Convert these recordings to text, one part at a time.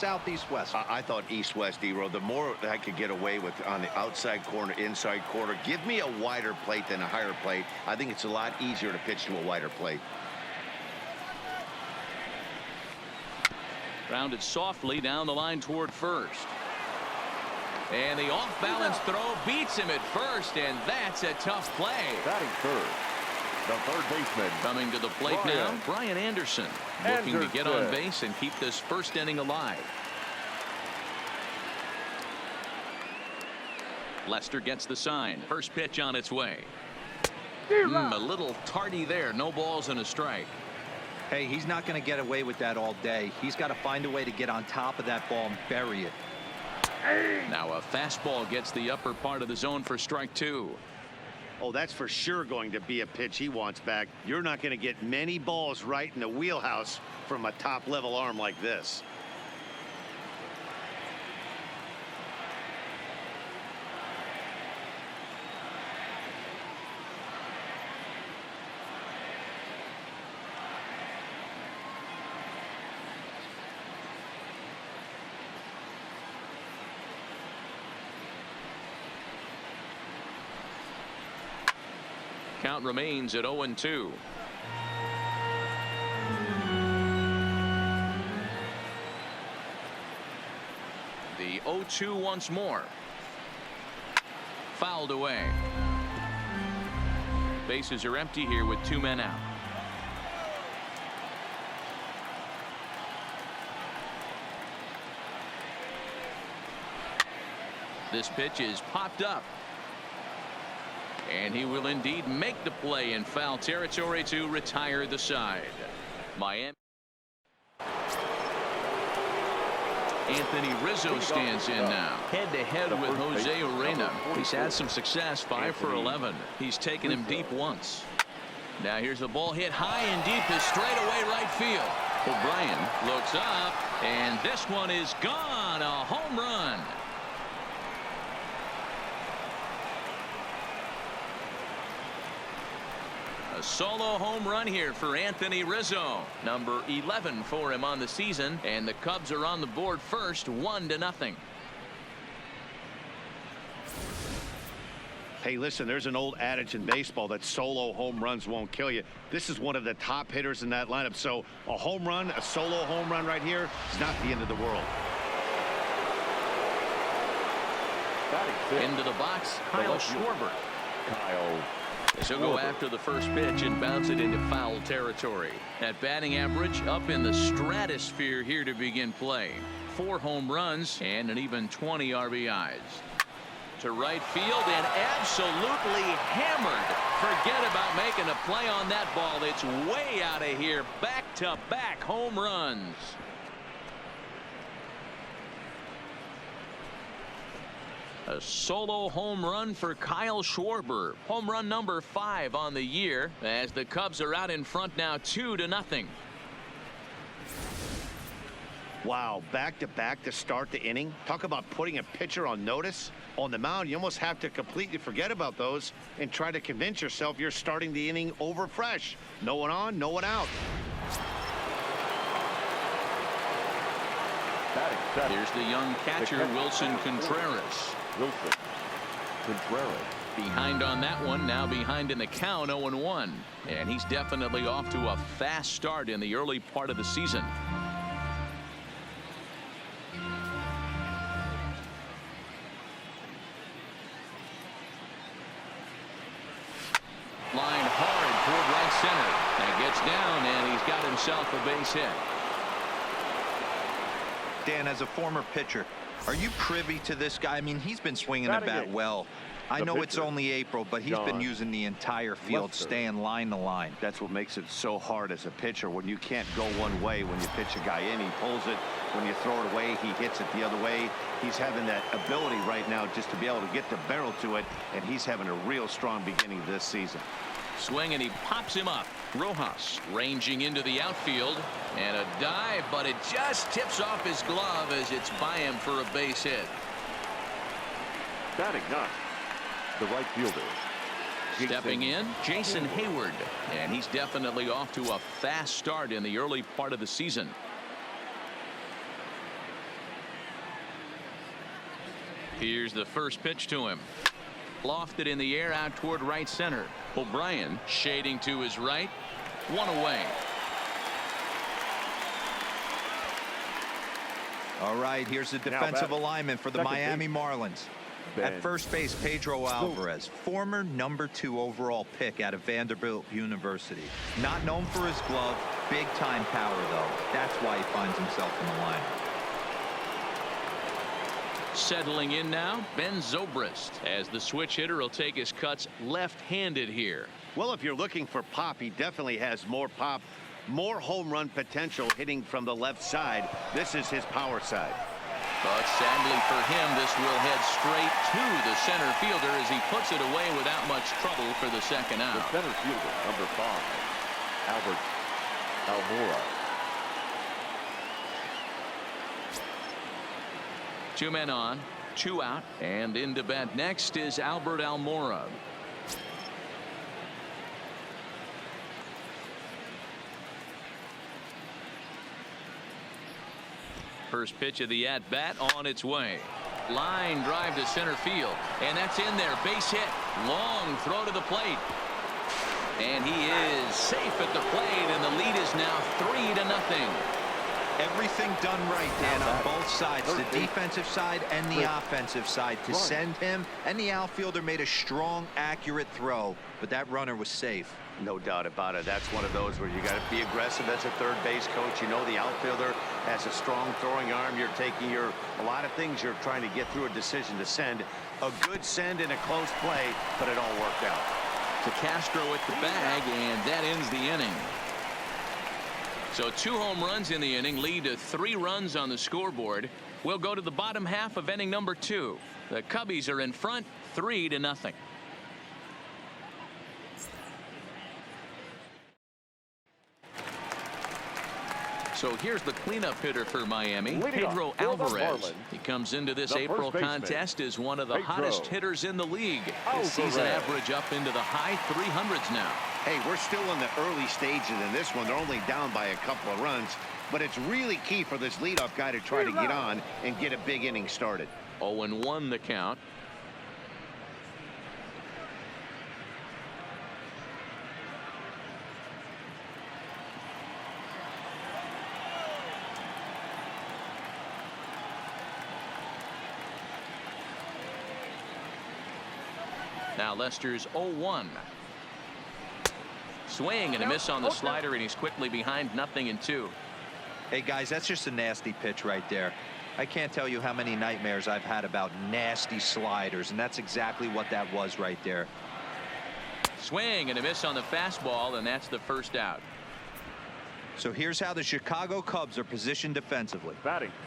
Southeast West. I thought East-West, Ero. The more I could get away with on the outside corner, inside corner, give me a wider plate than a higher plate. I think it's a lot easier to pitch to a wider plate. Grounded softly down the line toward first. And the off-balance throw beats him at first, and that's a tough play. Batting third, the third baseman. Coming to the plate now, Brian Anderson. Looking to get on base and keep this first inning alive. Lester gets the sign. First pitch on its way. A little tardy there. No balls and a strike. Hey, he's not going to get away with that all day. He's got to find a way to get on top of that ball and bury it. Now a fastball gets the upper part of the zone for strike two. Oh, that's for sure going to be a pitch he wants back. You're not going to get many balls right in the wheelhouse from a top-level arm like this. Count remains at 0-2. The 0-2 once more. Fouled away. Bases are empty here with 2 men out. This pitch is popped up. And he will indeed make the play in foul territory to retire the side. Miami. Anthony Rizzo stands in now. Head-to-head with Jose Urena. He's had some success, 5 for 11. He's taken him deep once. Now here's the ball hit high and deep to straightaway right field. O'Brien looks up, and this one is gone. A home run. A solo home run here for Anthony Rizzo. Number 11 for him on the season, and the Cubs are on the board first, 1-0. Hey, listen, there's an old adage in baseball that solo home runs won't kill you. This is one of the top hitters in that lineup. So a home run, a solo home run right here is not the end of the world. Into the box, Kyle Schwarber. He'll go after the first pitch and bounce it into foul territory. That batting average up in the stratosphere here to begin play. 4 home runs and an even 20 RBIs. To right field and absolutely hammered. Forget about making a play on that ball. It's way out of here. Back-to-back home runs. A solo home run for Kyle Schwarber. Home run number 5 on the year as the Cubs are out in front now 2-0. Wow, back-to-back to start the inning. Talk about putting a pitcher on notice. On the mound, you almost have to completely forget about those and try to convince yourself you're starting the inning over fresh. No one on, no one out. Here's the young catcher, Wilson Contreras. Behind on that one, now behind in the count, 0-1. And he's definitely off to a fast start in the early part of the season. Line hard toward right center. That gets down, and he's got himself a base hit. Dan, as a former pitcher, are you privy to this guy? I mean, he's been swinging the bat well. I know it's only April, but he's been using the entire field, staying line to line. That's what makes it so hard as a pitcher when you can't go one way. When you pitch a guy in, he pulls it. When you throw it away, he hits it the other way. He's having that ability right now just to be able to get the barrel to it, and he's having a real strong beginning this season. Swing, and he pops him up. Rojas ranging into the outfield, and a dive, but it just tips off his glove as it's by him for a base hit. Batting ninth, the right fielder. Stepping in, Jason Hayward, and he's definitely off to a fast start in the early part of the season. Here's the first pitch to him. Lofted in the air out toward right center. O'Brien shading to his right. One away. All right, here's the defensive alignment for the Miami Marlins. At first base, Pedro Alvarez, former #2 overall pick out of Vanderbilt University. Not known for his glove, big-time power, though. That's why he finds himself in the lineup. Settling in now, Ben Zobrist, as the switch hitter will take his cuts left-handed here. Well, if you're looking for pop, he definitely has more pop, more home run potential hitting from the left side. This is his power side. But sadly for him, this will head straight to the center fielder as he puts it away without much trouble for the second out. The center fielder, number 5, Albert Almora. 2 men on, 2 out, and into bat next is Albert Almora. First pitch of the at-bat on its way. Line drive to center field, and that's in there. Base hit. Long throw to the plate. And he is safe at the plate, and the lead is now 3-0. Everything done right, Dan, on both sides, the defensive side and the offensive side, to send him, and the outfielder made a strong, accurate throw, but that runner was safe. No doubt about it. That's one of those where you got to be aggressive as a third base coach. You know the outfielder has a strong throwing arm. You're taking a lot of things you're trying to get through a decision to send. A good send in a close play, but it all worked out. To Castro at the bag, and that ends the inning. So 2 home runs in the inning lead to 3 runs on the scoreboard. We'll go to the bottom half of inning number 2. The Cubbies are in front 3-0. So here's the cleanup hitter for Miami, Pedro Alvarez. He comes into this April contest as one of the hottest hitters in the league. His season average up into the high 300s now. Hey, we're still in the early stages in this one. They're only down by a couple of runs, but it's really key for this leadoff guy to try to get on and get a big inning started. 0-1 the count. Now Lester's 0-1. Swing and a miss on the slider, and he's quickly behind 0-2. Hey, guys, that's just a nasty pitch right there. I can't tell you how many nightmares I've had about nasty sliders, and that's exactly what that was right there. Swing and a miss on the fastball, and that's the first out. So here's how the Chicago Cubs are positioned defensively.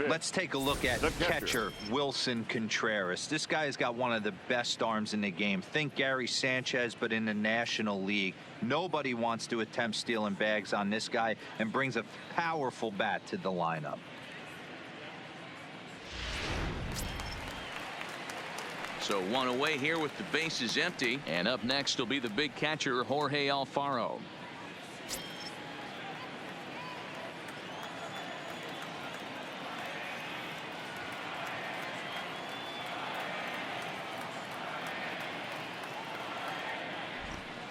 Let's take a look at catcher Wilson Contreras. This guy has got one of the best arms in the game. Think Gary Sanchez, but in the National League. Nobody wants to attempt stealing bags on this guy, and brings a powerful bat to the lineup. So 1 away here with the bases empty, and up next will be the big catcher Jorge Alfaro.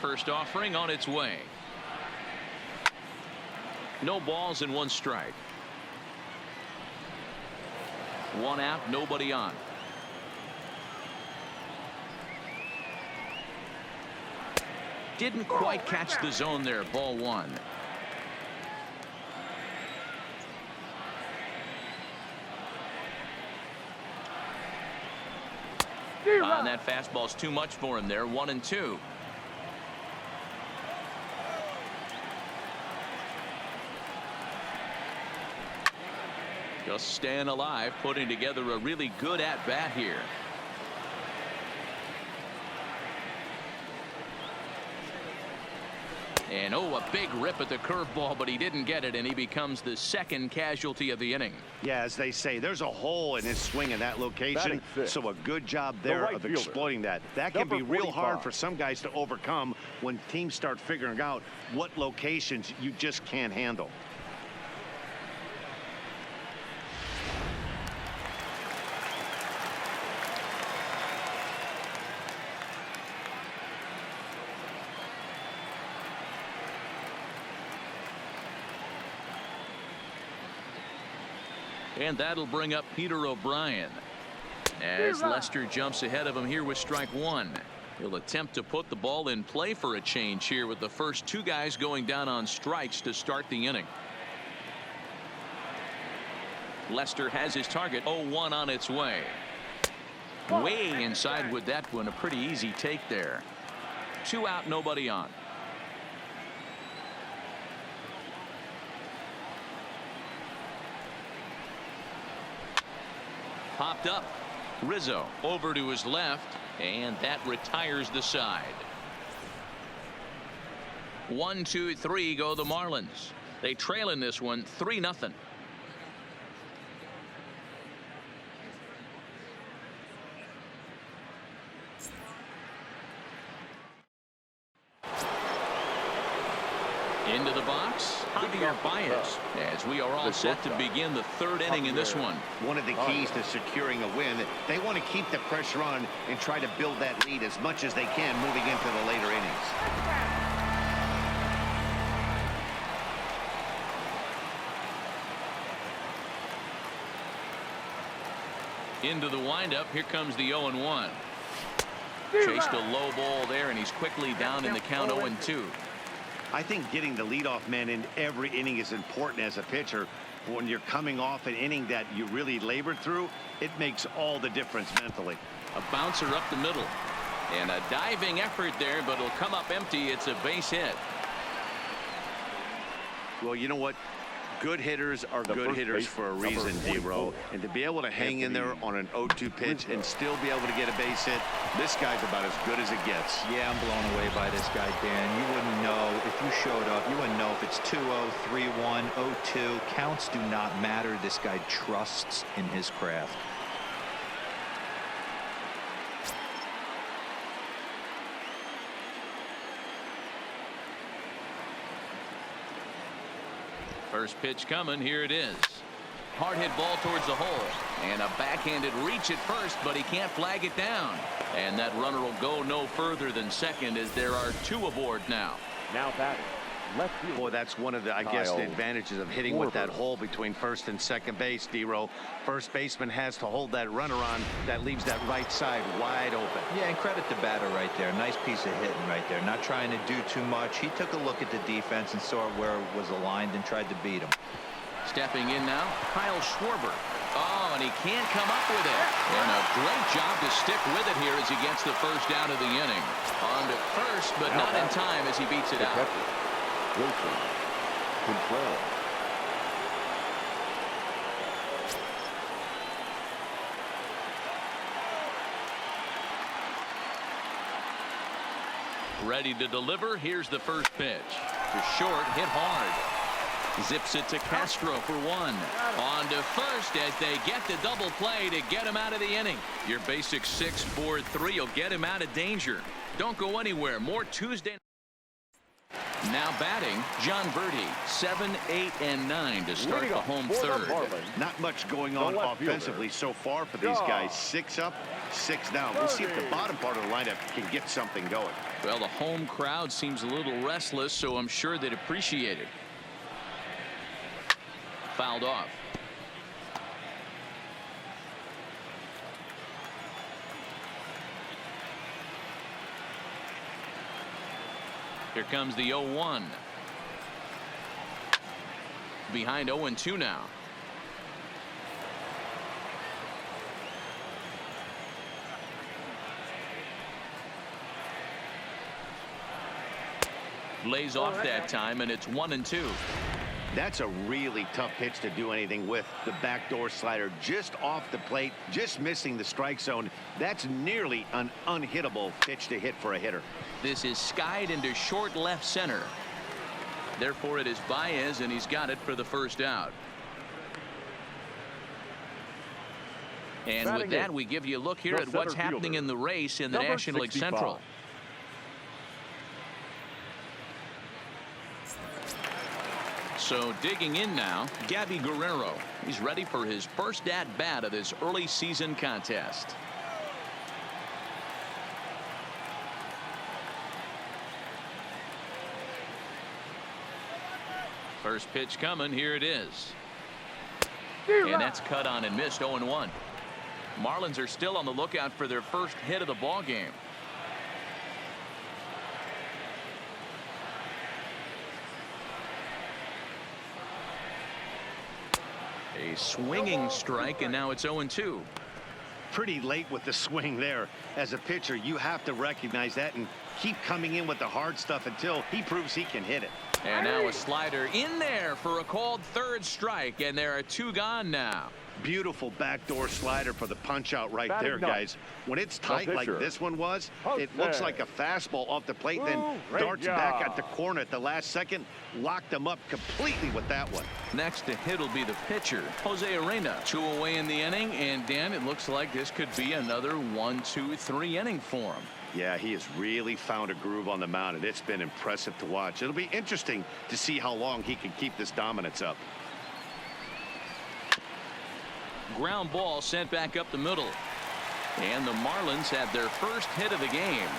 First offering on its way. No balls and 1 strike. 1 out, nobody on. Didn't quite catch the zone there. Ball 1. And that fastball's too much for him there. 1-2. Just staying alive, putting together a really good at-bat here. And a big rip at the curveball, but he didn't get it, and he becomes the second casualty of the inning. Yeah, as they say, there's a hole in his swing in that location, so a good job there of exploiting that. That can be real hard for some guys to overcome when teams start figuring out what locations you just can't handle. And that'll bring up Peter O'Brien as Lester jumps ahead of him here with strike one. He'll attempt to put the ball in play for a change here with the first two guys going down on strikes to start the inning. Lester has his target. 0-1 on its way. Way inside with that one. A pretty easy take there. 2 out, nobody on. Popped up. Rizzo over to his left, and that retires the side. 1, 2, 3 go the Marlins. They trail in this one 3-0. Into the box, Javier Baez, as we are all set to begin the third inning in this one. One of the keys to securing a win, they want to keep the pressure on and try to build that lead as much as they can moving into the later innings. Into the windup, here comes the 0-1. Chased a low ball there, and he's quickly down in the count 0-2. I think getting the leadoff man in every inning is important as a pitcher. When you're coming off an inning that you really labored through, it makes all the difference mentally. A bouncer up the middle. And a diving effort there, but it'll come up empty. It's a base hit. Well, you know what? Good hitters are good hitters for a reason, D-Row. And to be able to hang in there on an 0-2 pitch and still be able to get a base hit, this guy's about as good as it gets. Yeah, I'm blown away by this guy, Dan. You wouldn't know if you showed up. You wouldn't know if it's 2-0, 3-1, 0-2. Counts do not matter. This guy trusts in his craft. First pitch coming. Here it is. Hard hit ball towards the hole. And a backhanded reach at first, but he can't flag it down. And that runner will go no further than second as there are 2 aboard now. Now batting. Left field. Boy, that's one of the, I guess, the advantages of hitting with that hole between first and second base, D-Row. First baseman has to hold that runner on. That leaves that right side wide open. Yeah, and credit the batter right there. Nice piece of hitting right there. Not trying to do too much. He took a look at the defense and saw where it was aligned and tried to beat him. Stepping in now, Kyle Schwarber. Oh, and he can't come up with it. And a great job to stick with it here as he gets the first out of the inning. On to first, but not in time as he beats it out. Wilson Contreras. Ready to deliver. Here's the first pitch. To short, hit hard. Zips it to Castro for 1. On to first as they get the double play to get him out of the inning. Your basic 6-4-3 will get him out of danger. Don't go anywhere. More Tuesday. Now batting, John Verdi, 7, 8, and 9 to start the home third. Not much going on offensively so far for these guys. 6 up, 6 down. We'll see if the bottom part of the lineup can get something going. Well, the home crowd seems a little restless, so I'm sure they'd appreciate it. Fouled off. Here comes the 0-1. Behind 0-2 now. Lays off that time, and it's 1-2. That's a really tough pitch to do anything with. The backdoor slider just off the plate, just missing the strike zone. That's nearly an unhittable pitch to hit for a hitter. This is skied into short left center. Therefore, it is Baez, and he's got it for the first out. And with that, we give you a look here at what's happening in the race in the National League Central. So digging in now, Gabby Guerrero. He's ready for his first at-bat of this early season contest. First pitch coming. Here it is. And that's cut on and missed. 0-1. Marlins are still on the lookout for their first hit of the ball game. A swinging strike, and now it's 0-2. Pretty late with the swing there. As a pitcher, you have to recognize that and keep coming in with the hard stuff until he proves he can hit it. And now a slider in there for a called third strike, and there are 2 gone now. Beautiful backdoor slider for the punch out right there, guys. When it's tight like this one was, it looks like a fastball off the plate, then darts back at the corner at the last second. Locked them up completely with that one. Next to hit will be the pitcher, Jose Arena. 2 away in the inning, and Dan, it looks like this could be another 1, 2, 3 inning for him. Yeah, he has really found a groove on the mound, and it's been impressive to watch. It'll be interesting to see how long he can keep this dominance up. Ground ball sent back up the middle. And the Marlins have their first hit of the game.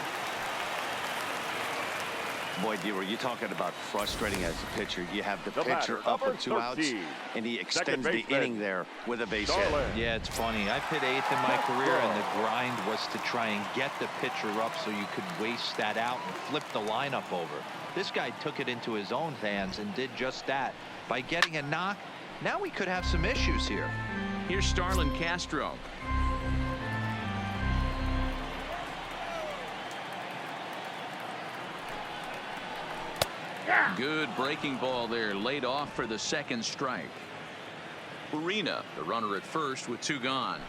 Boy, D-Roy, you're talking about frustrating as a pitcher. You have the pitcher up with 2 outs, and he extends the inning there with a base hit. Yeah, it's funny. I hit 8th in my career, and the grind was to try and get the pitcher up so you could waste that out and flip the lineup over. This guy took it into his own hands and did just that. By getting a knock, now we could have some issues here. Here's Starlin Castro. Good breaking ball there, laid off for the second strike. Arena, the runner at first with 2 gone.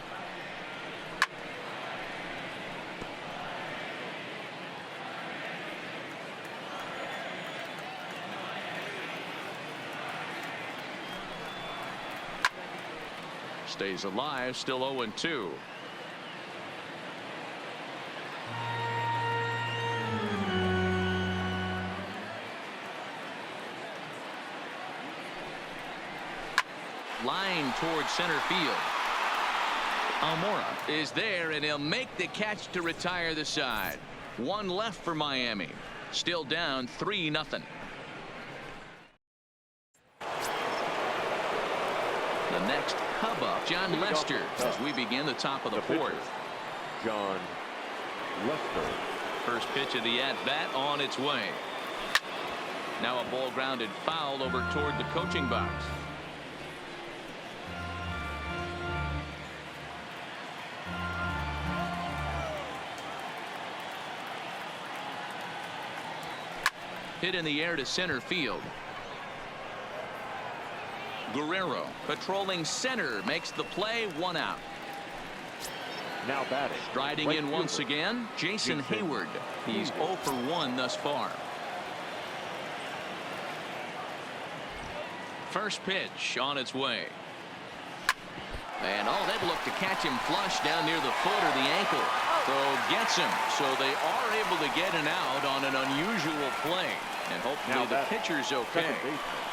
Stays alive, still 0-2. Line towards center field. Almora is there, and he'll make the catch to retire the side. 1 left for Miami. Still down 3-0. The next Cub up, John Lester, as we begin the top of the 4th. John Lester. First pitch of the at-bat on its way. Now a ball grounded foul over toward the coaching box. Hit in the air to center field. Guerrero patrolling center makes the play. 1 out. Now batting. Striding in once again, Jason Hayward. He's 0 for 1 thus far. First pitch on its way. And they'd look to catch him flush down near the foot or the ankle. Throw gets him, so they are able to get an out on an unusual play. And hopefully the pitcher's okay.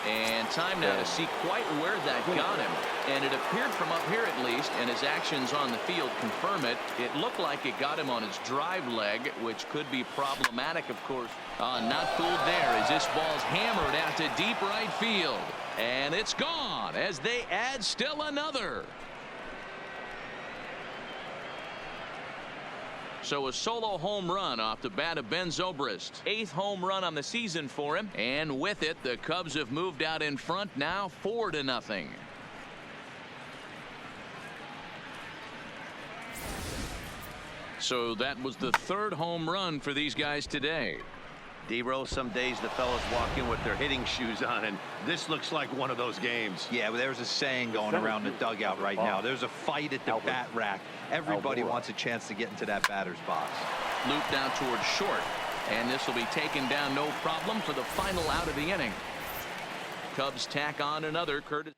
And time now to see quite where that got him. And it appeared from up here at least, and his actions on the field confirm it. It looked like it got him on his drive leg, which could be problematic, of course. Not fooled there as this ball's hammered out to deep right field. And it's gone as they add still another. So a solo home run off the bat of Ben Zobrist. 8th home run on the season for him. And with it, the Cubs have moved out in front now 4-0. So that was the 3rd home run for these guys today. D-Row, some days the fellas walk in with their hitting shoes on, and this looks like one of those games. Yeah, well, there's a saying going around the dugout right now. There's a fight at the bat rack. Everybody wants a chance to get into that batter's box. Looped out towards short, and this will be taken down no problem for the final out of the inning. Cubs tack on another. Curtis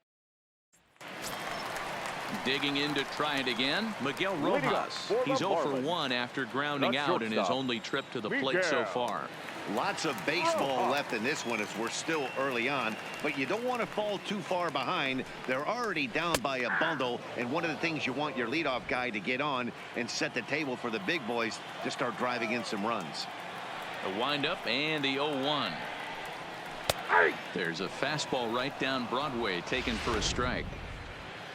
digging in to try it again. Miguel Rojas. He's 0 for 1 after grounding out in his only trip to the plate so far. Lots of baseball left in this one as we're still early on, but you don't want to fall too far behind. They're already down by a bundle, and one of the things you want your leadoff guy to get on and set the table for the big boys to start driving in some runs. The windup and the 0-1. There's a fastball right down Broadway taken for a strike.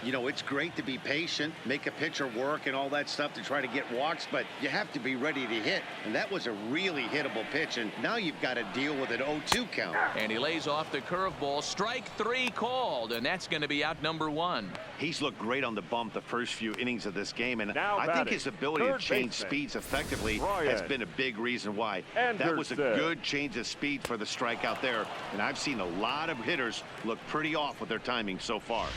You know, it's great to be patient, make a pitcher work and all that stuff to try to get walks, but you have to be ready to hit. And that was a really hittable pitch, and now you've got to deal with an 0-2 count. And he lays off the curveball. Strike 3 called, and that's going to be out number 1. He's looked great on the bump the first few innings of this game, and Now I think batting, his ability to change speeds effectively has been a big reason why. That was a good change of speed for the strikeout there, and I've seen a lot of hitters look pretty off with their timing so far.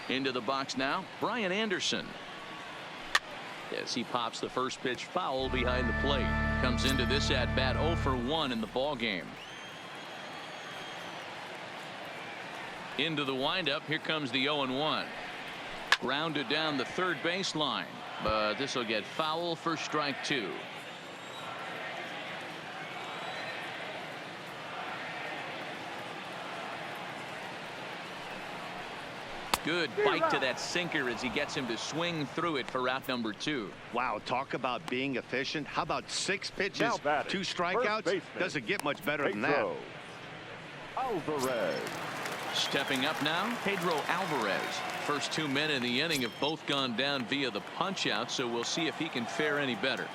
Into the box now, Brian Anderson. As he pops the first pitch foul behind the plate. Comes into this at bat 0 for 1 in the ball game. Into the windup. Here comes the 0-1. Grounded down the third baseline, but this will get foul for strike 2. Good bite to that sinker as he gets him to swing through it for out number 2. Wow, talk about being efficient. How about 6 pitches, 2 strikeouts? Doesn't get much better than that. Alvarez. Stepping up now, Pedro Alvarez. First 2 men in the inning have both gone down via the punch out, so we'll see if he can fare any better.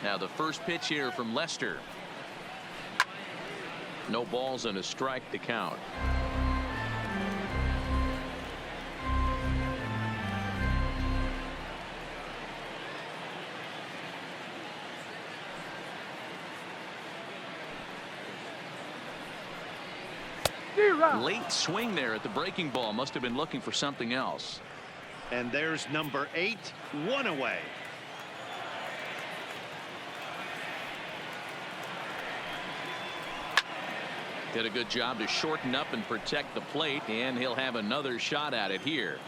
Now the first pitch here from Lester. No balls and a strike to count. Late swing there at the breaking ball. Must have been looking for something else. And there's number 8, 1 away. Did a good job to shorten up and protect the plate, and he'll have another shot at it here.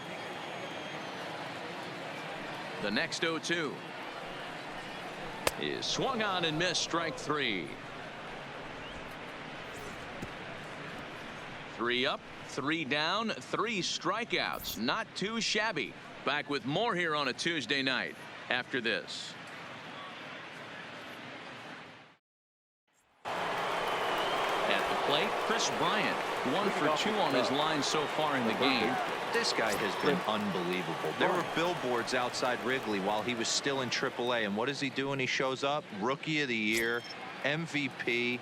The next 0-2 is swung on and missed. Strike 3. 3 up, 3 down, 3 strikeouts. Not too shabby. Back with more here on a Tuesday night after this. Plate, Chris Bryant, 1 for 2 on his line so far in the game. This guy has been unbelievable. There were billboards outside Wrigley while he was still in AAA, and what is he doing? He shows up, Rookie of the Year, MVP.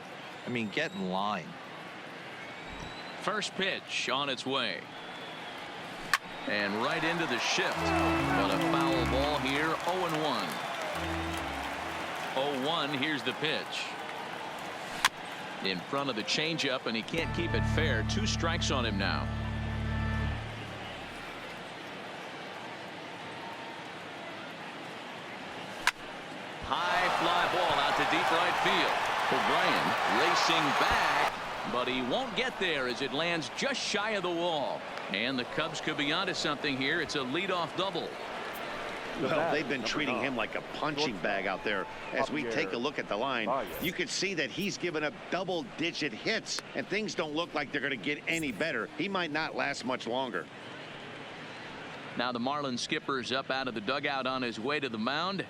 I mean, get in line. First pitch on its way. And right into the shift. But a foul ball here, 0-1. 0-1, here's the pitch. In front of the changeup, and he can't keep it fair. 2 strikes on him now. High fly ball out to deep right field. O'Brien racing back, but he won't get there as it lands just shy of the wall. And the Cubs could be onto something here. It's a leadoff double. Well, they've been treating him like a punching bag out there. As we take a look at the line, you can see that he's given up double-digit hits, and things don't look like they're going to get any better. He might not last much longer. Now the Marlins skipper's up out of the dugout on his way to the mound,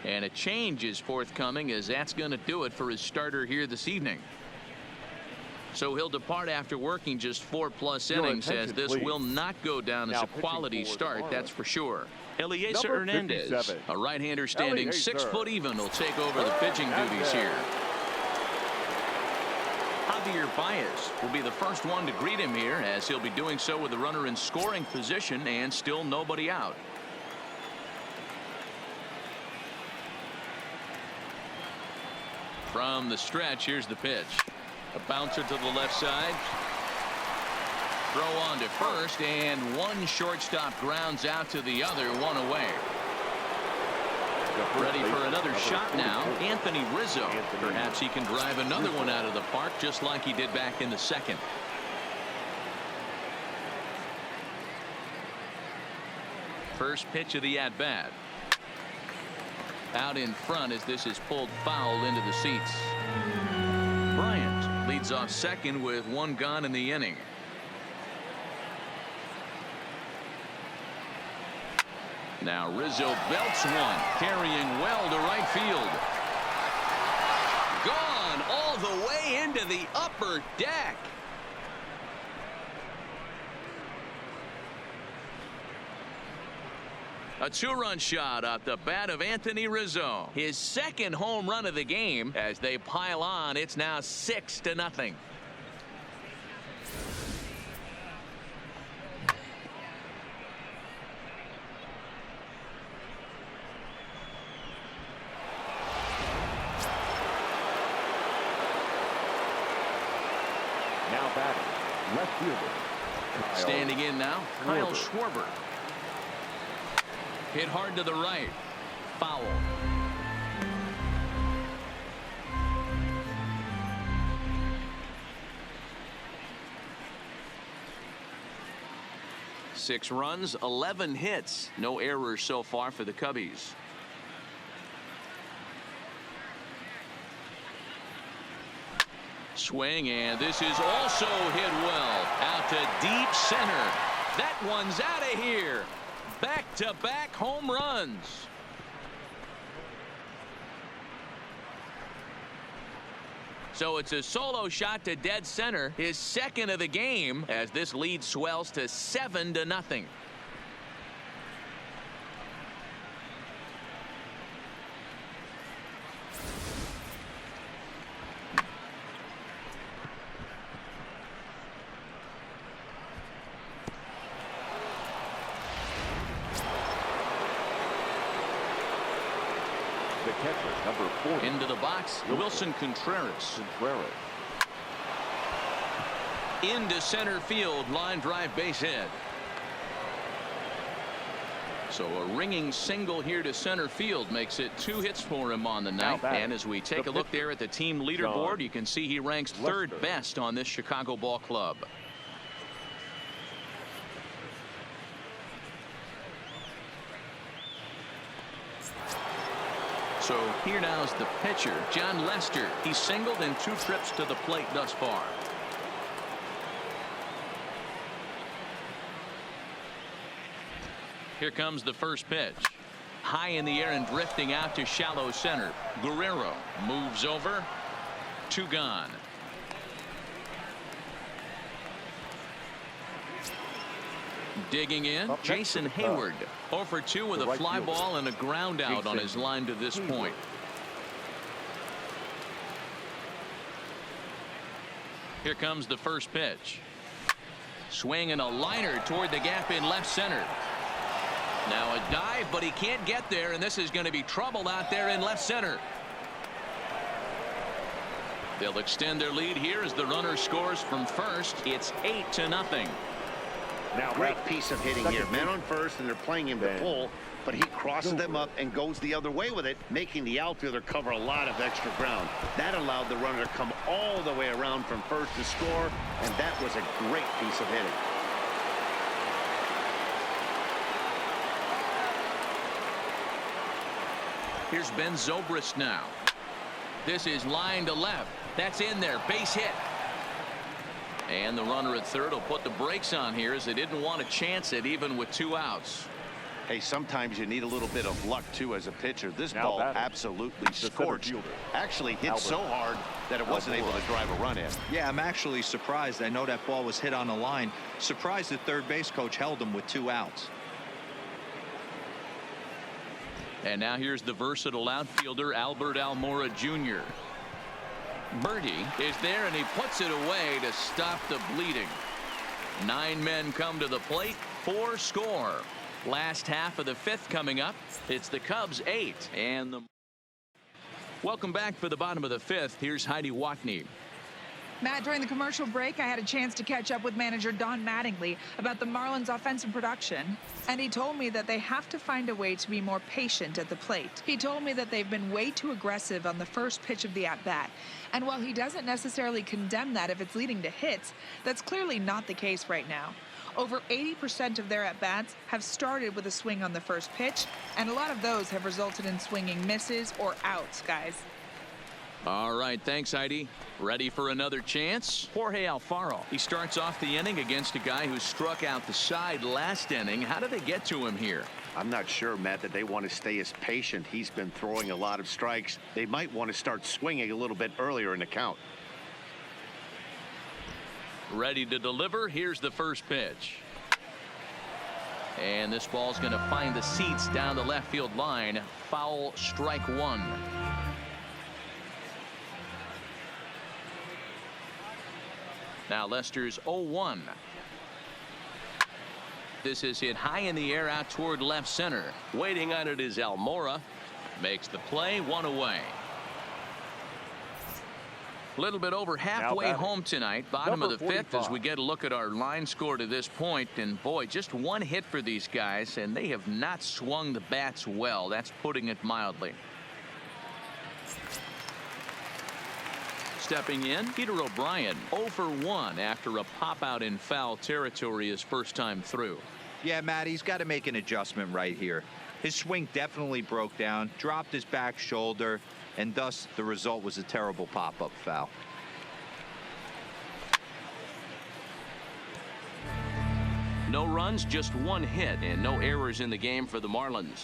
and a change is forthcoming, as that's going to do it for his starter here this evening. So he'll depart after working just 4+ innings, as this will not go down as a quality start, that's for sure. Eliezer Hernandez, a right-hander standing 6 foot even, will take over the pitching duties here. Javier Baez will be the first one to greet him here, as he'll be doing so with the runner in scoring position and still nobody out. From the stretch, here's the pitch. A bouncer to the left side. Throw on to first, and one shortstop grounds out to the other, 1 away. Ready for another shot now, Anthony Rizzo. Perhaps he can drive another one out of the park, just like he did back in the second. First pitch of the at-bat. Out in front as this is pulled foul into the seats. Bryant leads off second with 1 gone in the inning. Now Rizzo belts one, carrying well to right field. Gone all the way into the upper deck. A two-run shot off the bat of Anthony Rizzo. His second home run of the game. As they pile on, it's now 6-0. Now batting, left fielder. Standing in now, Kyle Schwarber. Hit hard to the right. Foul. Six runs, 11 hits. No errors so far for the Cubbies. Swing, and this is also hit well. Out to deep center. That one's out of here. Back-to-back home runs. So it's a solo shot to dead center, his second of the game, as this lead swells to 7-0. The catcher, number 40. Into the box, Wilson Contreras. Into center field, line drive, base hit. So a ringing single here to center field makes it 2 hits for him on the night. And as we take a look there at the team leaderboard, you can see he ranks third best on this Chicago ball club. So here now is the pitcher, John Lester. He's singled in 2 trips to the plate thus far. Here comes the first pitch. High in the air and drifting out to shallow center. Guerrero moves over. 2 gone. Digging in, Jason Hayward. 0 for 2 with a fly ball and a ground out on his line to this point. Here comes the first pitch. Swing and a liner toward the gap in left center. Now a dive, but he can't get there, and this is going to be trouble out there in left center. They'll extend their lead here as the runner scores from first. It's 8-0. Now, great piece of hitting here. Men on first, and they're playing him to pull, but he crosses them up and goes the other way with it, making the outfielder cover a lot of extra ground. That allowed the runner to come all the way around from first to score, and that was a great piece of hitting. Here's Ben Zobrist now. This is line to left. That's in there. Base hit. And the runner at third will put the brakes on here as they didn't want to chance it even with 2 outs. Hey, sometimes you need a little bit of luck too as a pitcher. This ball absolutely scorched. Actually hit so hard that it wasn't able to drive a run in. Yeah, I'm actually surprised. I know that ball was hit on the line. Surprised the third base coach held him with 2 outs. And now here's the versatile outfielder Albert Almora Jr. Birdie is there, and he puts it away to stop the bleeding. 9 men come to the plate, 4 score. Last half of the 5th coming up. It's the Cubs 8 and the. Welcome back for the bottom of the 5th. Here's Heidi Watney. Matt, during the commercial break, I had a chance to catch up with manager Don Mattingly about the Marlins' offensive production, and he told me that they have to find a way to be more patient at the plate. He told me that they've been way too aggressive on the first pitch of the at-bat, and while he doesn't necessarily condemn that if it's leading to hits, that's clearly not the case right now. Over 80% of their at-bats have started with a swing on the first pitch, and a lot of those have resulted in swinging misses or outs, guys. All right, thanks, Heidi. Ready for another chance? Jorge Alfaro. He starts off the inning against a guy who struck out the side last inning. How did they get to him here? I'm not sure, Matt, that they want to stay as patient. He's been throwing a lot of strikes. They might want to start swinging a little bit earlier in the count. Ready to deliver. Here's the first pitch. And this ball's going to find the seats down the left field line. Foul, strike one. Now Lester's 0-1. This is hit high in the air out toward left center. Waiting on it is Almora. Makes the play, one away. A little bit over halfway home tonight. Bottom of the fifth as we get a look at our line score to this point. And boy, just one hit for these guys, and they have not swung the bats well. That's putting it mildly. Stepping in, Peter O'Brien, 0 for 1 after a pop out in foul territory his first time through. Yeah, Matt, he's got to make an adjustment right here. His swing definitely broke down, dropped his back shoulder, and thus the result was a terrible pop-up foul. No runs, just one hit, and no errors in the game for the Marlins.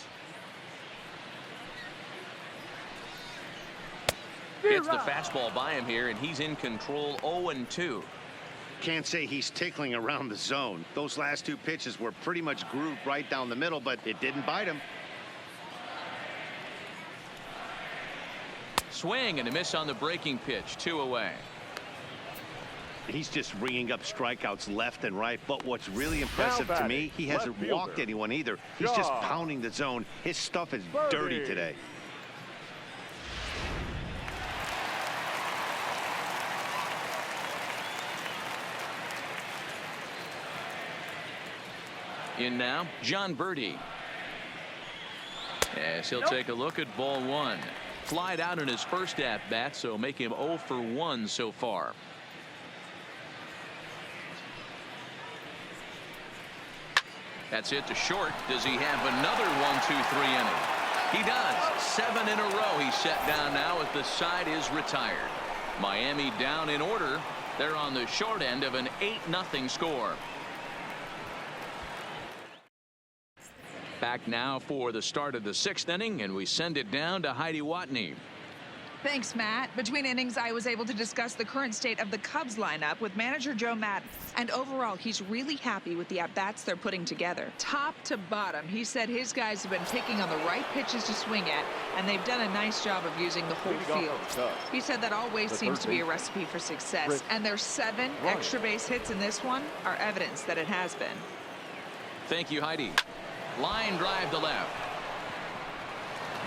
Hits the fastball by him here, and he's in control. 0-2. Can't say he's tickling around the zone. Those last two pitches were pretty much grooved right down the middle, but it didn't bite him. Swing and a miss on the breaking pitch. 2 away. He's just ringing up strikeouts left and right. But what's really impressive to me, he hasn't walked anyone either. He's just pounding the zone. His stuff is dirty today. In now, John Birdie. As he'll take a look at ball one. Flied out in his first at bat, so make him 0 for 1 so far. That's it to short. Does he have another 1-2-3 inning? He does. 7 in a row he's set down now as the side is retired. Miami down in order. They're on the short end of an 8-0 score. Back now for the start of the 6th inning, and we send it down to Heidi Watney. Thanks, Matt. Between innings, I was able to discuss the current state of the Cubs lineup with manager Joe Maddon. And overall, he's really happy with the at-bats they're putting together. Top to bottom, he said his guys have been picking on the right pitches to swing at, and they've done a nice job of using the whole field. He said that always seems to be a recipe for success, and their 7 extra base hits in this one are evidence that it has been. Thank you, Heidi. Line drive to left.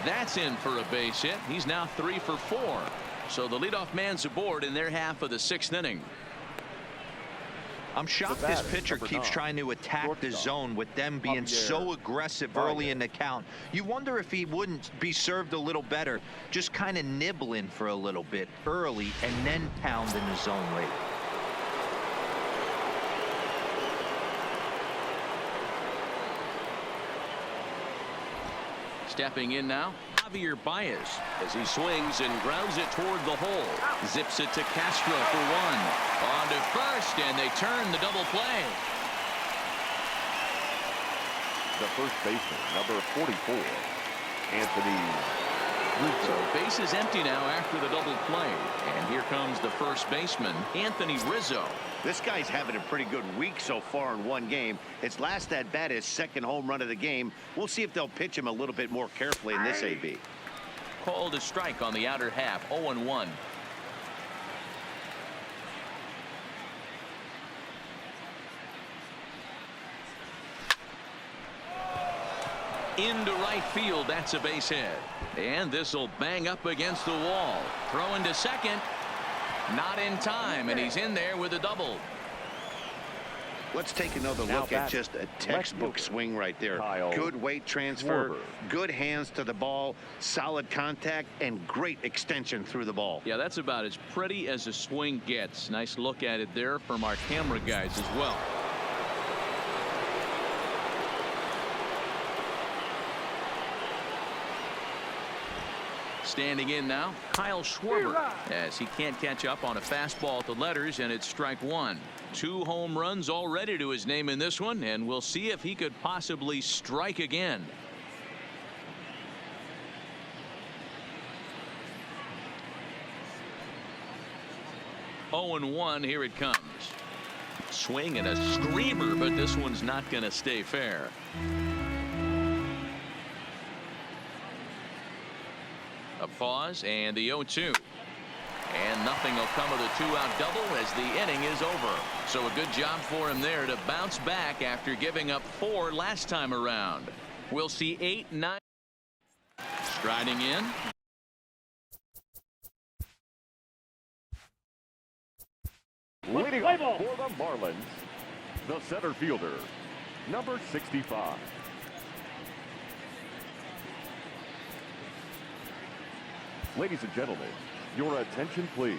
That's in for a base hit. He's now 3 for 4. So the leadoff man's aboard in their half of the 6th inning. I'm shocked this pitcher keeps trying to attack the zone with them being so aggressive early in the count. You wonder if he wouldn't be served a little better, just kind of nibbling for a little bit early and then pound in the zone later. Stepping in now, Javier Baez as he swings and grounds it toward the hole. Zips it to Castro for 1. On to first, and they turn the double play. The first baseman, number 44, Anthony Rizzo. So base is empty now after the double play. And here comes the first baseman, Anthony Rizzo. This guy's having a pretty good week so far in one game. His last at bat, his 2nd home run of the game. We'll see if they'll pitch him a little bit more carefully in this AB. Called a strike on the outer half. 0-1. Into right field. That's a base hit. And this will bang up against the wall. Throwing to second. Not in time, and he's in there with a double. Let's take another look at just a textbook swing right there. Good weight transfer, good hands to the ball, solid contact, and great extension through the ball. Yeah, that's about as pretty as a swing gets. Nice look at it there from our camera guys as well. Standing in now, Kyle Schwarber, as he can't catch up on a fastball at the letters, and it's strike one. 2 home runs already to his name in this one, and we'll see if he could possibly strike again. Oh and 1, here it comes. Swing and a screamer, but this one's not going to stay fair. A pause and the 0-2. And nothing will come of the 2-out double as the inning is over. So a good job for him there to bounce back after giving up 4 last time around. We'll see 8-9. Striding in. Leading off for the Marlins, the center fielder, number 65. Ladies and gentlemen, your attention please.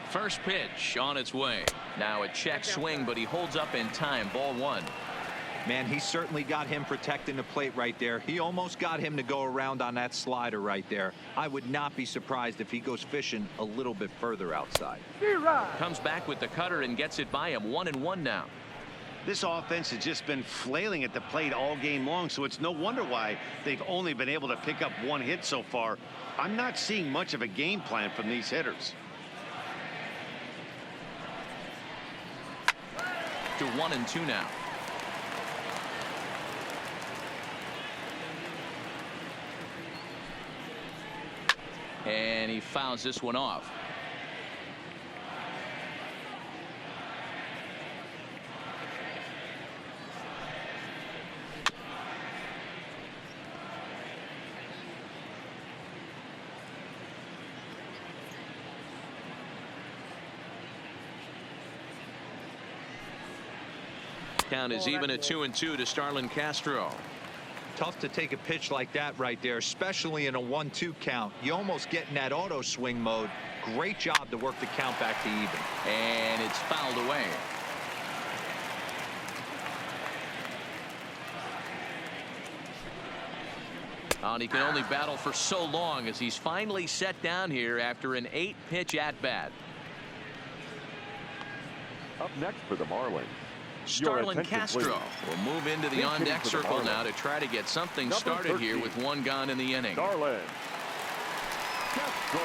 First pitch on its way. Now a check swing, but he holds up in time. Ball 1. Man, he certainly got him protecting the plate right there. He almost got him to go around on that slider right there. I would not be surprised if he goes fishing a little bit further outside. Comes back with the cutter and gets it by him. 1-1 now. This offense has just been flailing at the plate all game long, so it's no wonder why they've only been able to pick up 1 hit so far. I'm not seeing much of a game plan from these hitters. To 1-2 now. And he fouls this one off. Count is even at 2-2 to Starlin Castro. Tough to take a pitch like that right there, especially in a 1-2 count. You almost get in that auto swing mode. Great job to work the count back to even. And it's fouled away. And he can only battle for so long as he's finally set down here after an 8-pitch at-bat. Up next for the Marlins, Starlin Castro will move into the on-deck circle now to try to get something started here with 1 gone in the inning. Starlin Castro.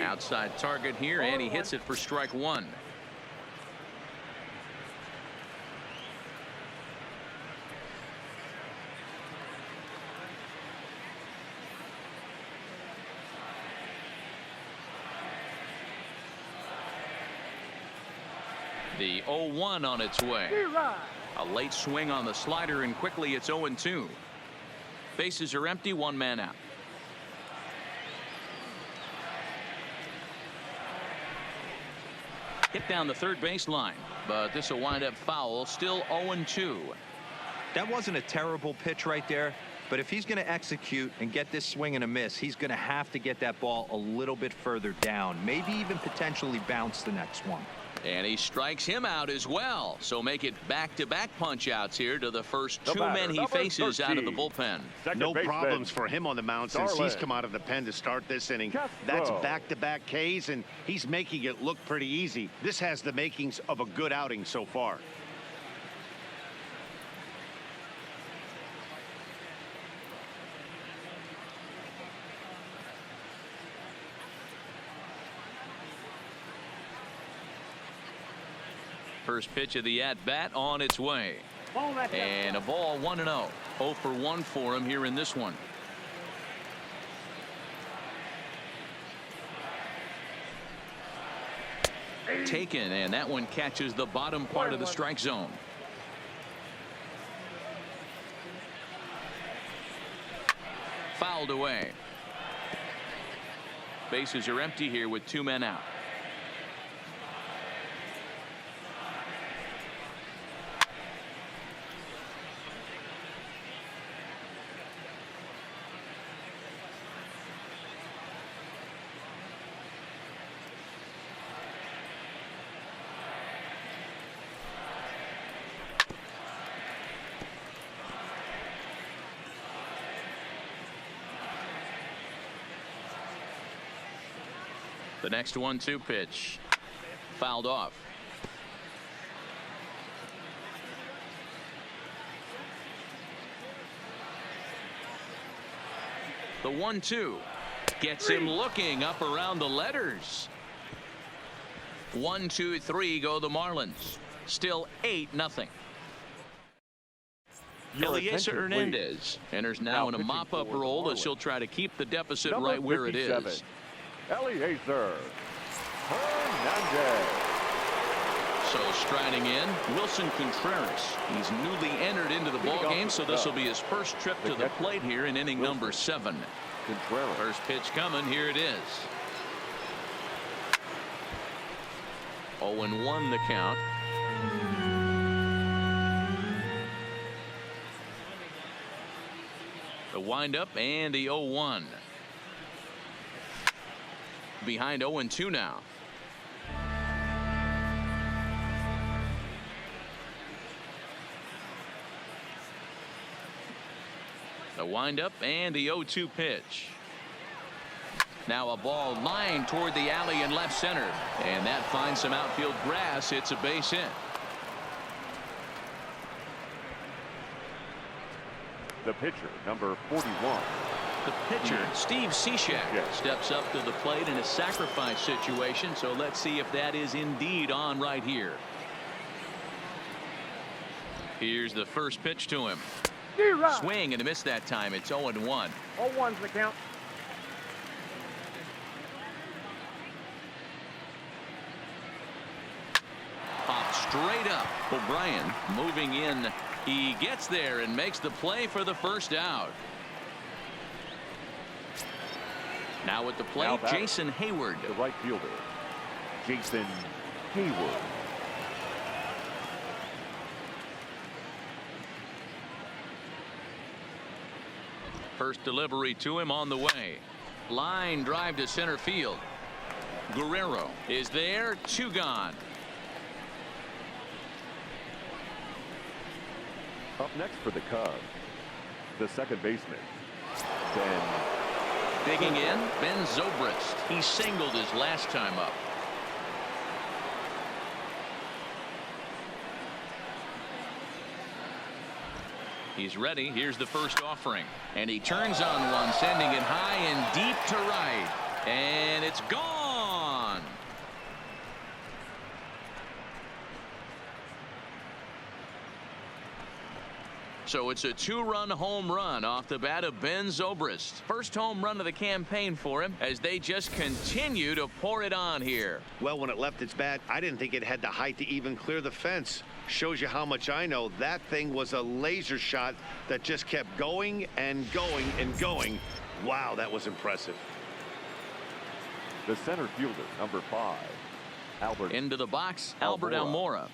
Outside target here, and he hits it for strike 1. The 0-1 on its way. A late swing on the slider, and quickly it's 0-2. Bases are empty, 1 man out. Hit down the third baseline, but this will wind up foul. Still 0-2. That wasn't a terrible pitch right there, but if he's going to execute and get this swing and a miss, he's going to have to get that ball a little bit further down, maybe even potentially bounce the next one. And he strikes him out as well. So make it back-to-back punch-outs here to the first 2 men he faces out of the bullpen. No problems for him on the mound since he's come out of the pen to start this inning. That's back-to-back Ks, and he's making it look pretty easy. This has the makings of a good outing so far. First pitch of the at-bat on its way. And a ball 1-0. 0 for 1 for him here in this one. Taken, and that one catches the bottom part of the strike zone. Fouled away. Bases are empty here with 2 men out. The next 1-2 pitch fouled off. The 1-2 gets him looking up around the letters. 1, 2, 3 go the Marlins. Still 8-0. Eliezer Hernandez enters now in a mop-up role as he'll try to keep the deficit right where it is. Eliezer Hernandez. So striding in, Wilson Contreras. He's newly entered into the ball game, so this will be his first trip to the plate here in inning number 7. Contreras. First pitch coming. Here it is. 0-1 the count. The windup and the 0-1. Behind 0-2 now. The windup and the 0-2 pitch. Now a ball lined toward the alley in left center, and that finds some outfield grass. It's a base hit. The pitcher, number 41. The pitcher, Steve Cishek, steps up to the plate in a sacrifice situation, so let's see if that is indeed on right here. Here's the first pitch to him. Swing and a miss that time. It's 0-1. 0-1's the count. Popped straight up. O'Brien moving in. He gets there and makes the play for the first out. Now at the plate, Jason Hayward. The right fielder, Jason Hayward. First delivery to him on the way. Line drive to center field. Guerrero is there. 2 gone. Up next for the Cubs, the second baseman, Ben. Digging in, Ben Zobrist. He singled his last time up. He's ready. Here's the first offering. And he turns on one, sending it high and deep to right. And it's gone. So it's a 2-run home run off the bat of Ben Zobrist. First home run of the campaign for him as they just continue to pour it on here. Well, when it left its bat, I didn't think it had the height to even clear the fence. Shows you how much I know. That thing was a laser shot that just kept going and going and going. Wow, that was impressive. The center fielder, number 5, Albert. Into the box, Albert Almora.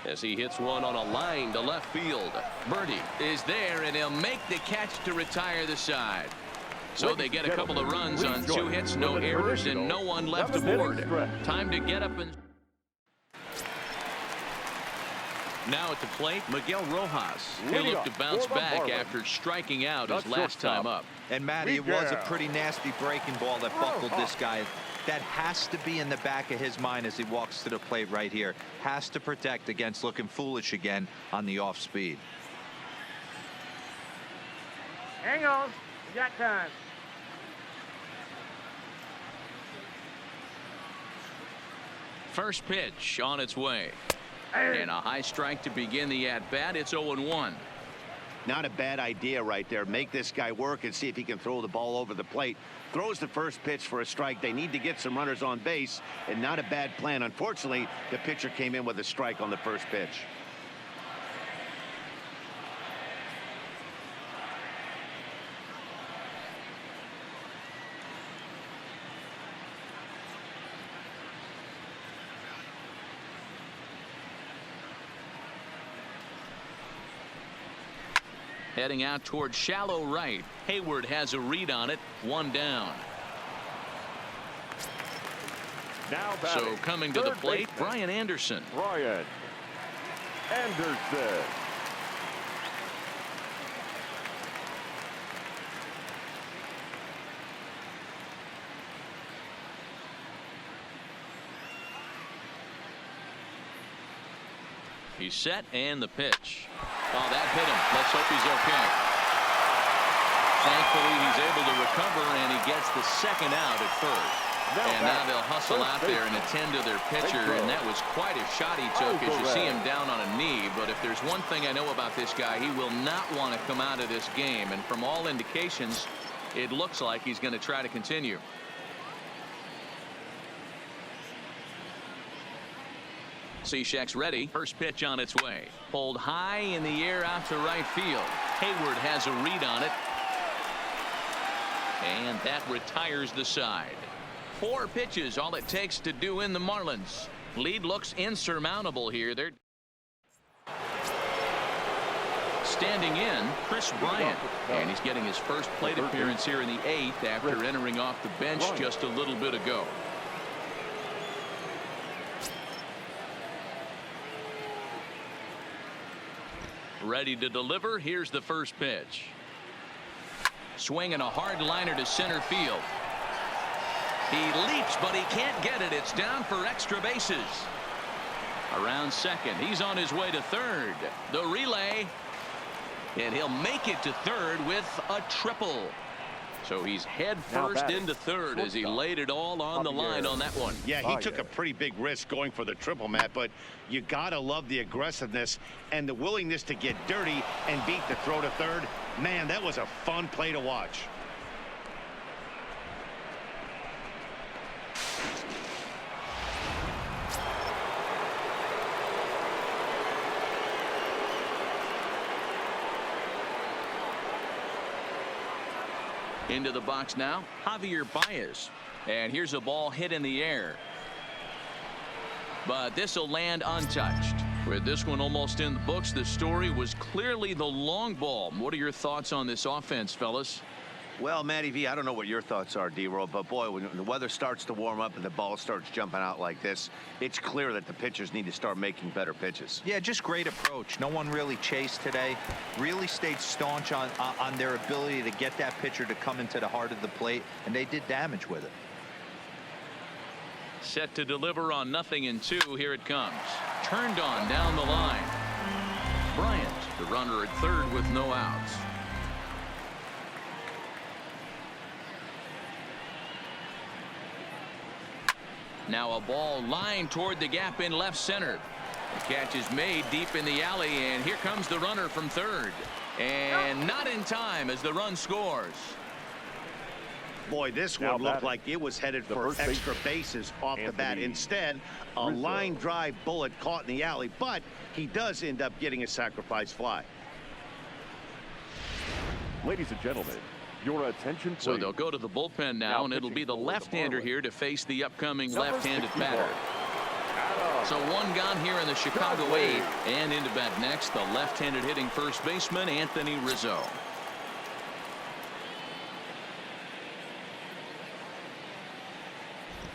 As he hits one on a line to left field. Birdie is there, and he'll make the catch to retire the side. So they get a couple of runs on 2 hits, no errors, and no one left aboard. Time to get up and... Now at the plate, Miguel Rojas. He'll look to bounce back after striking out his last time up. And Matty, it was a pretty nasty breaking ball that buckled this guy. That has to be in the back of his mind as he walks to the plate right here. Has to protect against looking foolish again on the off speed. Hang on. You got time. First pitch on its way. And a high strike to begin the at-bat. It's 0-1. Not a bad idea right there. Make this guy work and see if he can throw the ball over the plate. Throws the first pitch for a strike. They need to get some runners on base, and not a bad plan. Unfortunately, the pitcher came in with a strike on the first pitch. Heading out toward shallow right. Hayward has a read on it. 1 down. Now so coming to the plate, Brian Anderson. Brian Anderson. He's set, and the pitch. Oh, that hit him. Let's hope he's okay. Thankfully, he's able to recover, and he gets the second out at first. And now they'll hustle out there and attend to their pitcher, and that was quite a shot he took as you see him down on a knee. But if there's one thing I know about this guy, he will not want to come out of this game. And from all indications, it looks like he's going to try to continue. Cishek's ready. First pitch on its way. Pulled high in the air out to right field. Hayward has a read on it. And that retires the side. 4 pitches, all it takes to do in the Marlins. Lead looks insurmountable here. They're standing in Chris Bryant, and he's getting his first plate appearance here in the 8th after entering off the bench just a little bit ago. Ready to deliver. Here's the first pitch. Swinging a hard liner to center field. He leaps, but he can't get it. It's down for extra bases. Around second. He's on his way to third. The relay. And he'll make it to third with a triple. So he's head first into third as he laid it all on the line on that one. Yeah, he took a pretty big risk going for the triple, Matt, but you gotta love the aggressiveness and the willingness to get dirty and beat the throw to third. Man, that was a fun play to watch. Into the box now, Javier Baez. And here's a ball hit in the air. But this will land untouched. With this one almost in the books, the story was clearly the long ball. What are your thoughts on this offense, fellas? Well, Matty V, I don't know what your thoughts are, D-Roll, but boy, when the weather starts to warm up and the ball starts jumping out like this, it's clear that the pitchers need to start making better pitches. Yeah, just great approach. No one really chased today. Really stayed staunch on their ability to get that pitcher to come into the heart of the plate, and they did damage with it. Set to deliver on 0-2. Here it comes. Turned on down the line. Bryant, the runner at third with no outs. Now a ball lined toward the gap in left center. The catch is made deep in the alley, and here comes the runner from third. And not in time as the run scores. Boy, this one looked like it was headed for extra bases off the bat. Instead, a line drive bullet caught in the alley, but he does end up getting a sacrifice fly. Ladies and gentlemen, your attention, please. So they'll go to the bullpen now, and it'll be the left-hander here to face the upcoming left-handed batter. So one gone here in the Chicago 8th, and into bat next, the left-handed hitting first baseman, Anthony Rizzo.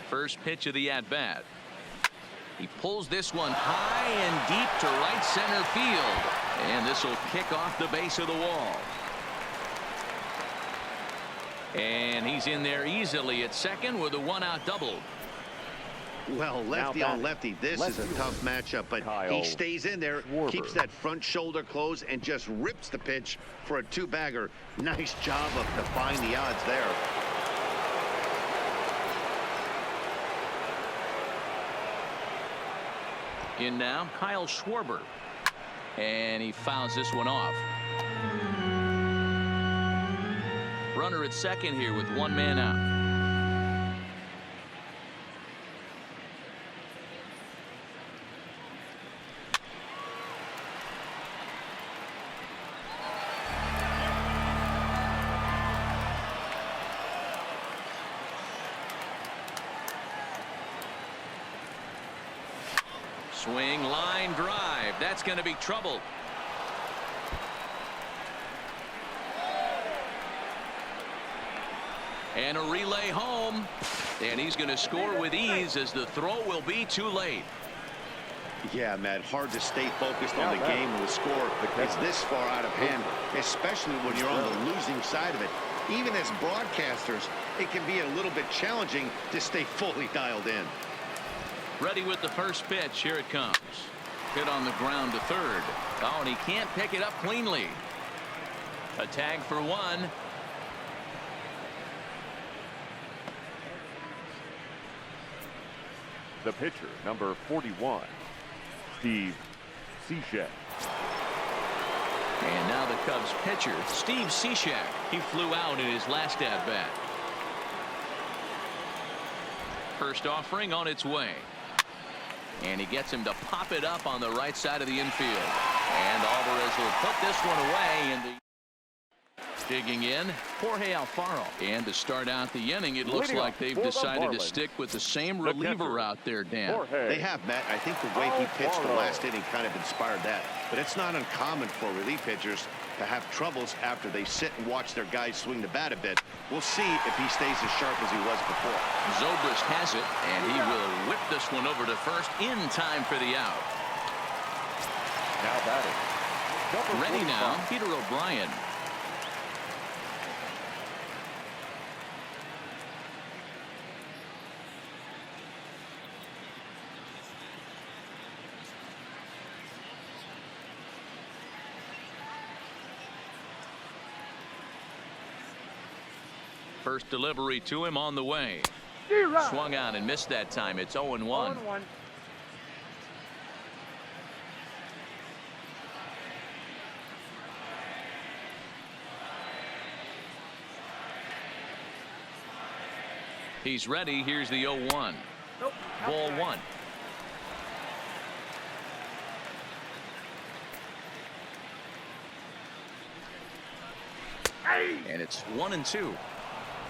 First pitch of the at-bat. He pulls this one high and deep to right center field, and this will kick off the base of the wall. And he's in there easily at second with a one-out double. Well, lefty on lefty, this is a tough matchup, but he stays in there, keeps that front shoulder closed, and just rips the pitch for a two-bagger. Nice job of defying the odds there. In now, Kyle Schwarber. And he fouls this one off. Runner at second here with one man out. Swing, line drive. That's going to be trouble. And a relay home. And he's going to score with ease as the throw will be too late. Yeah, Matt, hard to stay focused on the game when the score is this far out of hand, especially when you're on the losing side of it. Even as broadcasters, it can be a little bit challenging to stay fully dialed in. Ready with the first pitch. Here it comes. Hit on the ground to third. Oh, and he can't pick it up cleanly. A tag for one. The pitcher, number 41, Steve Cishek. And now the Cubs pitcher, Steve Cishek. He flew out in his last at-bat. First offering on its way. And he gets him to pop it up on the right side of the infield. And Alvarez will put this one away. And digging in, Jorge Alfaro. And to start out the inning, it looks like they've decided to stick with the same reliever out there, Dan. They have, Matt. I think the way he pitched the last inning kind of inspired that. But it's not uncommon for relief pitchers to have troubles after they sit and watch their guys swing the bat a bit. We'll see if he stays as sharp as he was before. Zobrist has it, and he will whip this one over to first in time for the out. Now batting. Ready now, Peter O'Brien. First delivery to him on the way. Swung out and missed that time. It's 0-1. 0-1. He's ready. Here's the 0-1. Nope. Ball one. And it's 1-2.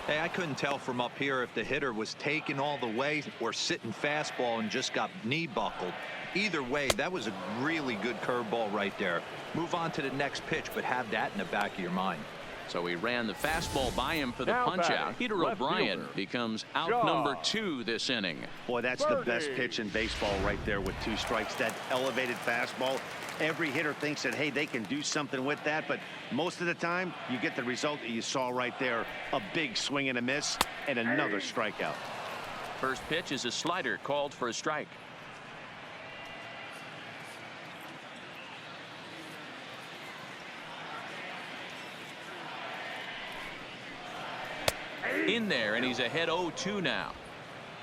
Hey, I couldn't tell from up here if the hitter was taking all the way or sitting fastball and just got knee buckled. Either way, that was a really good curveball right there. Move on to the next pitch, but have that in the back of your mind. So he ran the fastball by him for the punch out. Peter O'Brien becomes out number 2 this inning. Boy, that's the best pitch in baseball right there with 2 strikes. That elevated fastball. Every hitter thinks that, hey, they can do something with that, but most of the time you get the result that you saw right there. A big swing and a miss and another strikeout. First pitch is a slider called for a strike. In there, and he's ahead 0-2 now.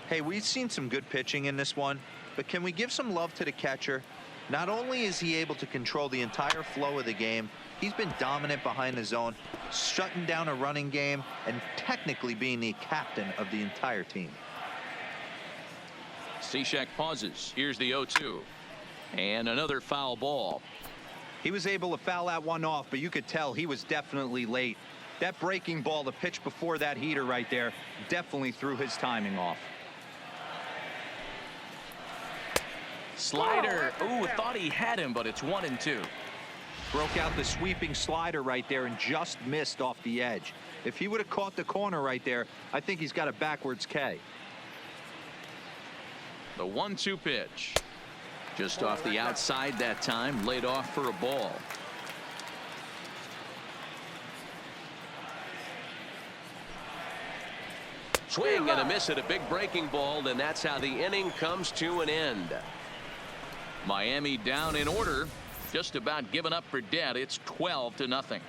Hey, we've seen some good pitching in this one, but can we give some love to the catcher? Not only is he able to control the entire flow of the game, he's been dominant behind the zone, shutting down a running game, and technically being the captain of the entire team. Cishek pauses. Here's the 0-2. And another foul ball. He was able to foul that one off, but you could tell he was definitely late. That breaking ball, the pitch before that heater right there, definitely threw his timing off. Slider. Ooh, thought he had him, but it's 1-2. Broke out the sweeping slider right there and just missed off the edge. If he would have caught the corner right there, I think he's got a backwards K. The 1-2 pitch. Just off the outside that time, laid off for a ball. Swing and a miss at a big breaking ball, and that's how the inning comes to an end. Miami down in order, just about given up for dead. It's 12-0.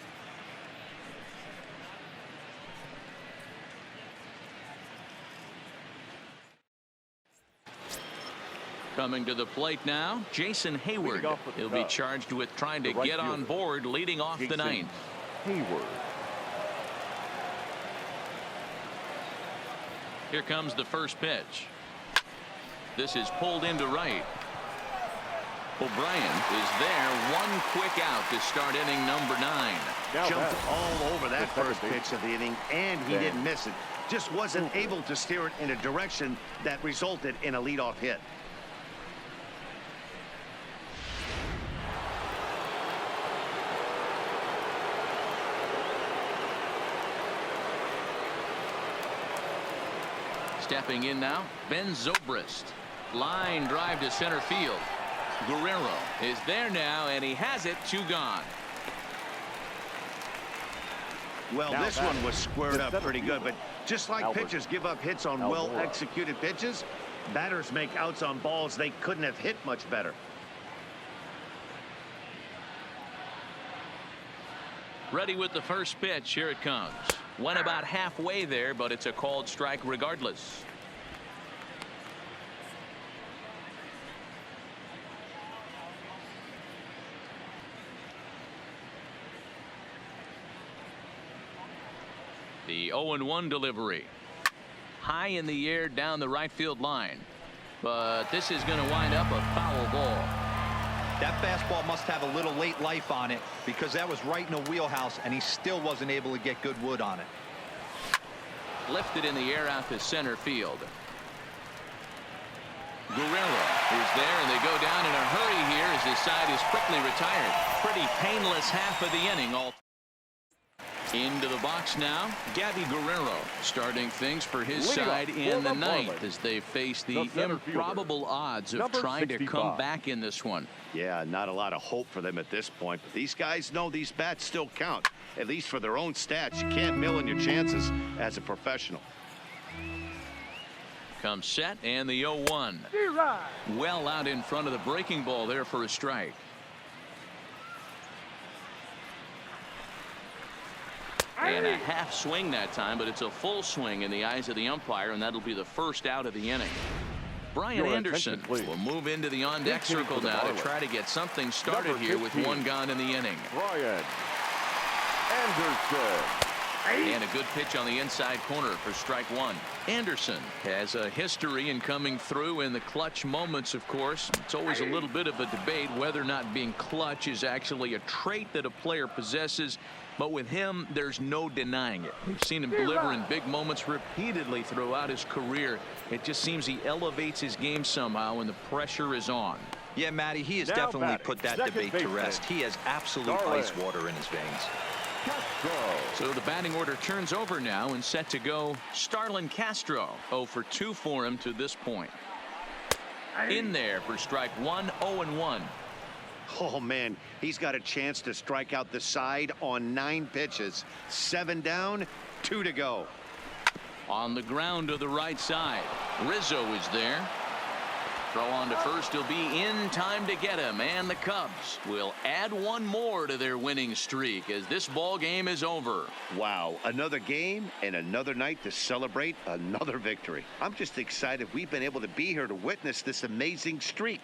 Coming to the plate now, Jason Hayward. He'll be charged with trying to get on board leading off the ninth. Hayward. Here comes the first pitch. This is pulled into right. O'Brien is there. One quick out to start inning number 9. Jumped all over that first pitch of the inning, and he didn't miss it. Just wasn't able to steer it in a direction that resulted in a leadoff hit. Stepping in now, Ben Zobrist. Line drive to center field. Guerrero is there now, and he has it. 2 gone. Well, this one was squared up pretty good, but just like pitchers give up hits on well-executed pitches, batters make outs on balls they couldn't have hit much better. Ready with the first pitch. Here it comes. Went about halfway there, but it's a called strike regardless. The 0-1 delivery. High in the air down the right field line. But this is going to wind up a foul ball. That fastball must have a little late life on it because that was right in the wheelhouse and he still wasn't able to get good wood on it. Lifted in the air out to center field. Guerrero is there, and they go down in a hurry here as his side is quickly retired. Pretty painless half of the inning. Into the box now, Gabby Guerrero starting things for his side in the ninth as they face the improbable odds of trying to come back in this one. Yeah, not a lot of hope for them at this point, but these guys know these bats still count, at least for their own stats. You can't mill in your chances as a professional. Comes set, and the 0-1. Well out in front of the breaking ball there for a strike. And a half swing that time, but it's a full swing in the eyes of the umpire, and that'll be the first out of the inning. Brian Anderson will move into the on-deck circle now to try to get something started here with one gone in the inning. Brian Anderson. And a good pitch on the inside corner for strike one. Anderson has a history in coming through in the clutch moments, of course. It's always a little bit of a debate whether or not being clutch is actually a trait that a player possesses. But with him, there's no denying it. We've seen him deliver in big moments repeatedly throughout his career. It just seems he elevates his game somehow when the pressure is on. Yeah, Matty, he has definitely put that debate to rest. He has absolute ice water in his veins. So the batting order turns over now and set to go Starlin Castro. 0 for 2 for him to this point. In there for strike one. 0-1. Oh, man, he's got a chance to strike out the side on 9 pitches. 7 down, 2 to go. On the ground to the right side. Rizzo is there. Throw on to first. He'll be in time to get him, and the Cubs will add one more to their winning streak as this ball game is over. Wow, another game and another night to celebrate another victory. I'm just excited we've been able to be here to witness this amazing streak.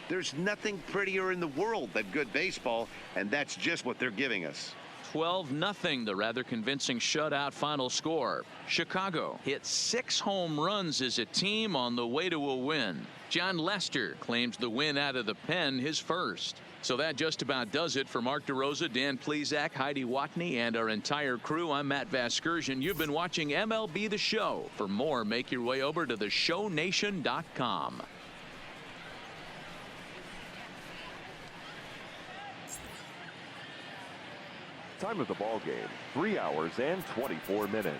There's nothing prettier in the world than good baseball, and that's just what they're giving us. 12-0, the rather convincing shutout final score. Chicago hit 6 home runs as a team on the way to a win. John Lester claims the win out of the pen, his first. So that just about does it for Mark DeRosa, Dan Plesac, Heidi Watney, and our entire crew. I'm Matt Vasgersian. You've been watching MLB The Show. For more, make your way over to theshownation.com. Time of the ball game, 3 hours and 24 minutes.